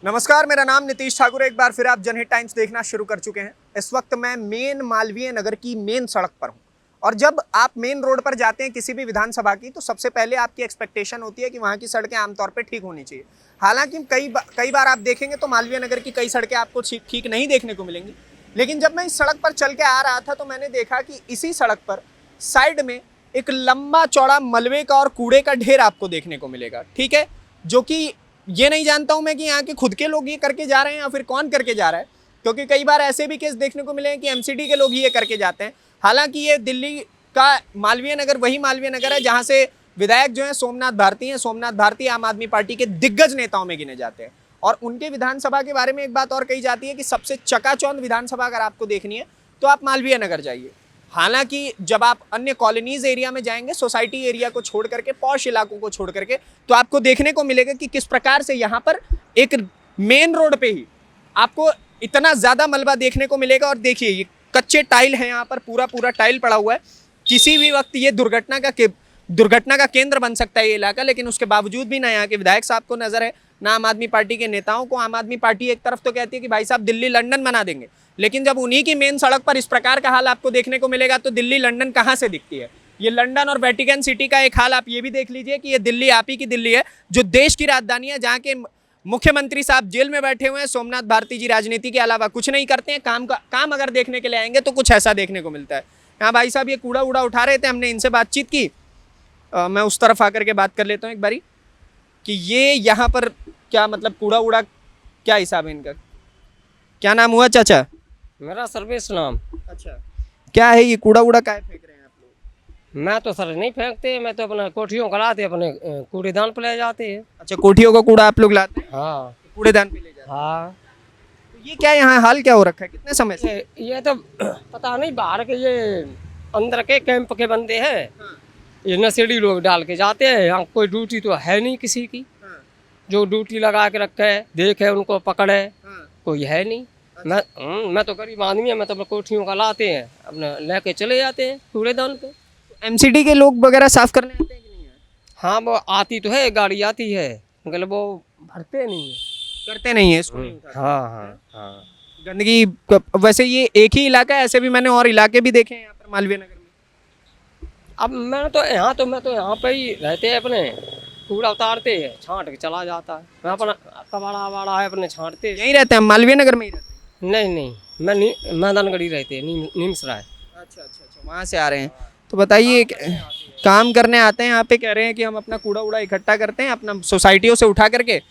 नमस्कार, मेरा नाम नीतीश ठाकुर। एक बार फिर आप जनहित टाइम्स देखना शुरू कर चुके हैं। इस वक्त मैं मेन मालवीय नगर की मेन सड़क पर हूं और जब आप मेन रोड पर जाते हैं किसी भी विधानसभा की, तो सबसे पहले आपकी एक्सपेक्टेशन होती है कि वहां की सड़कें आमतौर पर ठीक होनी चाहिए। हालांकि कई बार आप देखेंगे तो मालवीय नगर की कई सड़कें आपको ठीक नहीं देखने को मिलेंगी। लेकिन जब मैं इस सड़क पर चल के आ रहा था तो मैंने देखा कि इसी सड़क पर साइड में एक लंबा चौड़ा मलबे का और कूड़े का ढेर आपको देखने को मिलेगा। ठीक है, जो कि ये नहीं जानता हूं मैं कि यहाँ के खुद के लोग ये करके जा रहे हैं या फिर कौन करके जा रहा है, क्योंकि कई बार ऐसे भी केस देखने को मिले हैं कि एमसीडी के लोग ही ये करके जाते हैं। हालांकि ये दिल्ली का मालवीय नगर वही मालवीय नगर है जहां से विधायक जो है सोमनाथ भारती हैं। सोमनाथ भारती आम आदमी पार्टी के दिग्गज नेताओं में गिने जाते हैं और उनके विधानसभा के बारे में एक बात और कही जाती है कि सबसे चकाचौंध विधानसभा अगर आपको देखनी है तो आप मालवीय नगर जाइए। हालांकि जब आप अन्य कॉलोनीज एरिया में जाएंगे, सोसाइटी एरिया को छोड़ करके, पॉश इलाकों को छोड़ करके, तो आपको देखने को मिलेगा कि किस प्रकार से यहाँ पर एक मेन रोड पे ही आपको इतना ज़्यादा मलबा देखने को मिलेगा। और देखिए, ये कच्चे टाइल है, यहाँ पर पूरा टाइल पड़ा हुआ है। किसी भी वक्त ये दुर्घटना का केंद्र बन सकता है ये इलाका, लेकिन उसके बावजूद भी ना यहाँ के विधायक साहब को नजर है, ना आम आदमी पार्टी के नेताओं को। आम आदमी पार्टी एक तरफ तो कहती है कि भाई साहब दिल्ली लंदन बना देंगे, लेकिन जब उन्हीं की मेन सड़क पर इस प्रकार का हाल आपको देखने को मिलेगा तो दिल्ली लंदन कहाँ से दिखती है। ये लंदन और वेटिकन सिटी का एक हाल आप ये भी देख लीजिए कि ये दिल्ली आप ही की दिल्ली है, जो देश की राजधानी है, जहाँ के मुख्यमंत्री साहब जेल में बैठे हुए हैं। सोमनाथ भारती जी राजनीति के अलावा कुछ नहीं करते हैं। काम अगर देखने के लिए आएंगे तो कुछ ऐसा देखने को मिलता है। यहाँ भाई साहब ये कूड़ा उड़ा उठा रहे थे, हमने इनसे बातचीत की। मैं उस तरफ आकर के बात कर लेता हूँ एक बारी कि ये यहाँ पर क्या मतलब कूड़ा उड़ा क्या हिसाब है इनका। क्या नाम हुआ चाचा? मेरा सर्वेश नाम। अच्छा, क्या है ये कूड़ा उड़ा काहे फेंक रहे हैं आप लोग? मैं तो सर नहीं फेंकते, मैं तो अपना कोठियों को लाते अपने कूड़ेदान पे ले जाते हैं। अच्छा, कोठियों का कूड़ा आप लोग लाते हैं? हाँ। कूड़ेदान पे ले जाते हैं। हाँ, तो ये क्या यहाँ हाल क्या हो रखा है, कितने समय से? ये तो पता नहीं, बाहर के ये अंदर के कैंप के बंदे हैं। हाँ। ये नशेड़ी लोग डाल के जाते हैं। यहाँ कोई ड्यूटी तो है नहीं किसी की। हाँ। जो ड्यूटी लगा के रखे है, देखे उनको पकड़े, हाँ। कोई है नहीं। मैं तो गरीब आदमी है, मैं तो अपने कोठियों का लाते हैं, अपने लेके चले जाते हैं कूड़ेदान पे। एमसीडी के लोग वगैरह साफ करने आते हैं कि नहीं? हाँ, वो आती तो है, गाड़ी आती है, मगर वो भरते नहीं है, करते नहीं है इसको, नहीं उठाते। हाँ। गंदगी वैसे ये एक ही इलाका है, ऐसे भी मैंने और इलाके भी देखे हैं यहाँ पर मालवीय नगर में। अब मैं तो यहाँ पे ही रहते हैं, अपने कूड़ा उतारते हैं, छांट के चला जाता है। मैं अपना कबाड़ा वाड़ा है, अपने छांटते। यहीं रहते हैं मालवीय नगर में ही रहते हैं? नहीं, मैं मैदानगढ़ी रहते हैं, नीमसराय। अच्छा, वहाँ से आ रहे हैं। तो बताइए, काम करने आते हैं यहाँ पे, कह रहे हैं कि हम अपना कूड़ा उड़ा इकट्ठा करते हैं अपना सोसाइटियों से उठा करके,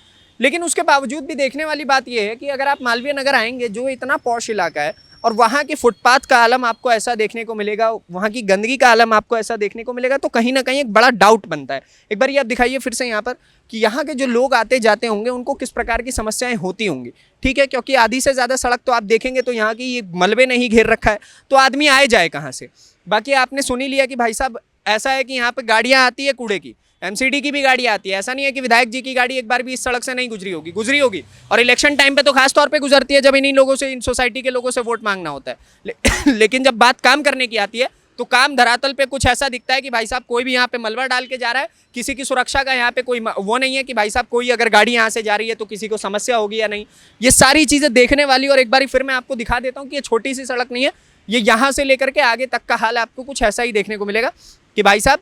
लेकिन उसके बावजूद भी देखने वाली बात यह है कि अगर आप मालवीय नगर आएंगे, जो इतना पॉश इलाका है, और वहाँ के फुटपाथ का आलम आपको ऐसा देखने को मिलेगा, वहाँ की गंदगी का आलम आपको ऐसा देखने को मिलेगा, तो कहीं ना कहीं एक बड़ा डाउट बनता है। एक बार ये आप दिखाइए फिर से यहाँ पर कि यहाँ के जो लोग आते जाते होंगे उनको किस प्रकार की समस्याएं होती होंगी। ठीक है, क्योंकि आधी से ज़्यादा सड़क तो आप देखेंगे तो यहाँ की ये मलबे नहीं घेर रखा है, तो आदमी आए जाए कहाँ से। बाकी आपने सुन ही लिया कि भाई साहब ऐसा है कि यहाँ पर गाड़ियाँ आती है कूड़े की, एमसीडी की भी गाड़ी आती है। ऐसा नहीं है कि विधायक जी की गाड़ी एक बार भी इस सड़क से नहीं गुजरी होगी। और इलेक्शन टाइम पे तो खास तौर पे गुजरती है, जब इन्हीं लोगों से, इन सोसाइटी के लोगों से वोट मांगना होता है। लेकिन जब बात काम करने की आती है तो काम धरातल पे कुछ ऐसा दिखता है कि भाई साहब कोई भी यहाँ पे मलबा डाल के जा रहा है, किसी की सुरक्षा का यहाँ पे कोई वो नहीं है कि भाई साहब कोई अगर गाड़ी यहाँ से जा रही है तो किसी को समस्या होगी या नहीं। ये सारी चीज़ें देखने वाली। और एक बार फिर मैं आपको दिखा देता हूँ कि ये छोटी सी सड़क नहीं है, ये यहाँ से लेकर के आगे तक का हाल आपको कुछ ऐसा ही देखने को मिलेगा कि भाई साहब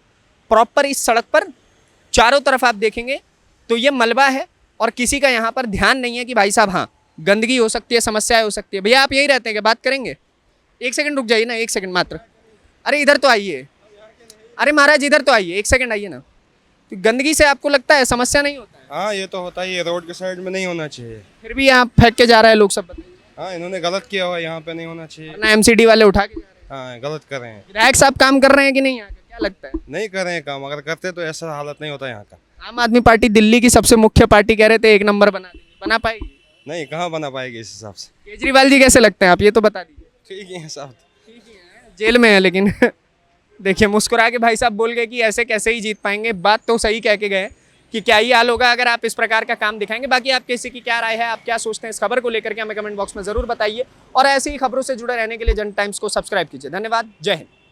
प्रॉपर इस सड़क पर चारों तरफ आप देखेंगे तो ये मलबा है और किसी का यहाँ पर ध्यान नहीं है कि भाई साहब हाँ गंदगी हो सकती है, समस्याएं हो सकती है। भैया आप यही रहते हैं क्या? बात करेंगे? एक सेकंड रुक जाइए ना, एक सेकंड मात्र। अरे इधर तो आइए, अरे महाराज इधर तो आइए, एक सेकंड आइए ना। तो गंदगी से आपको लगता है समस्या नहीं होता है? हाँ, ये तो होता ही है, रोड के साइड में नहीं होना चाहिए। फिर भी यहाँ फेंक के जा रहा है लोग, सब बताइए। हाँ, इन्होंने गलत किया हुआ, यहाँ पे नहीं होना चाहिए। ना एमसीडी वाले उठा के जा रहे हैं। हाँ, गलत कर रहे हैं। विधायक साहब काम कर रहे हैं कि नहीं यहाँ के, क्या लगता है? नहीं कर रहे हैं काम, अगर करते तो ऐसा हालत नहीं होता यहाँ का। आम आदमी पार्टी दिल्ली की सबसे मुख्य पार्टी कह रहे थे, एक नंबर बना देंगे, बना पाएगी? नहीं, कहाँ बना पाएगी इस हिसाब से। केजरीवाल जी कैसे लगते हैं आप, ये तो बता दीजिए। ठीक ही है साहब, जेल में है लेकिन देखिए मुस्कुरा के भाई साहब बोल गए कि ऐसे कैसे ही जीत पाएंगे। बात तो सही कह के गए कि क्या ही हाल होगा अगर आप इस प्रकार का काम दिखाएंगे। बाकी आप किसी की क्या राय है, आप क्या सोचते हैं इस खबर को लेकर के हमें कमेंट बॉक्स में जरूर बताइए और ऐसी ही खबरों से जुड़े रहने के लिए जन टाइम्स को सब्सक्राइब कीजिए। धन्यवाद, जय हिंद।